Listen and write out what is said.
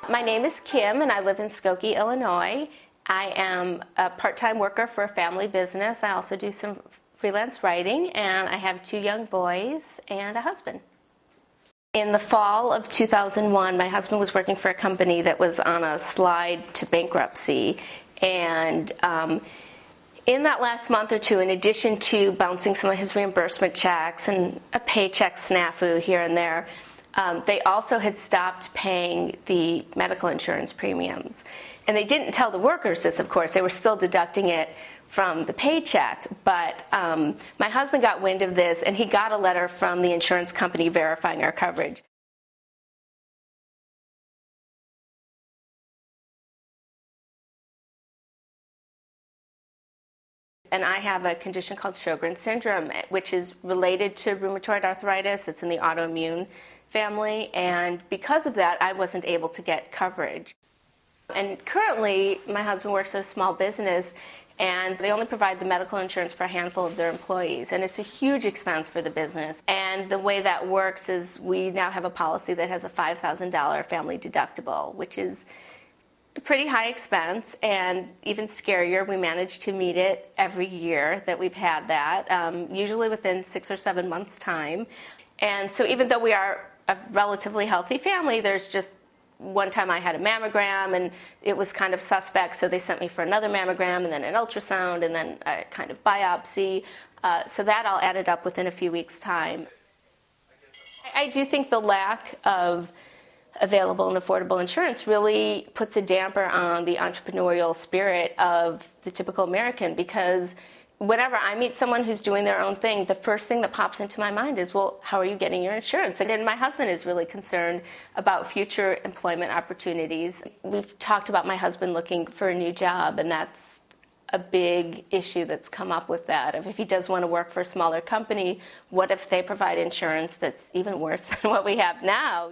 My name is Kim, and I live in Skokie, Illinois. I am a part-time worker for a family business. I also do some freelance writing, and I have 2 young boys and a husband. In the fall of 2001, my husband was working for a company that was on a slide to bankruptcy, and in that last month or two, in addition to bouncing some of his reimbursement checks and a paycheck snafu here and there, they also had stopped paying the medical insurance premiums. And they didn't tell the workers this, of course. They were still deducting it from the paycheck. But my husband got wind of this, and he got a letter from the insurance company verifying our coverage. And I have a condition called Sjogren's syndrome, which is related to rheumatoid arthritis. It's in the autoimmune family, and because of that, I wasn't able to get coverage. And currently, my husband works at a small business, and they only provide the medical insurance for a handful of their employees, and it's a huge expense for the business. And the way that works is we now have a policy that has a $5,000 family deductible, which is a pretty high expense, and even scarier, we manage to meet it every year that we've had that, usually within 6 or 7 months' time. And so even though we are a relatively healthy family, there's just one time I had a mammogram, and it was kind of suspect, so they sent me for another mammogram, and then an ultrasound, and then a kind of biopsy. So that all added up within a few weeks' time. I do think the lack of available and affordable insurance really puts a damper on the entrepreneurial spirit of the typical American, because whenever I meet someone who's doing their own thing, the first thing that pops into my mind is, well, how are you getting your insurance? And my husband is really concerned about future employment opportunities. We've talked about my husband looking for a new job, and that's a big issue that's come up with that. If he does want to work for a smaller company, what if they provide insurance that's even worse than what we have now?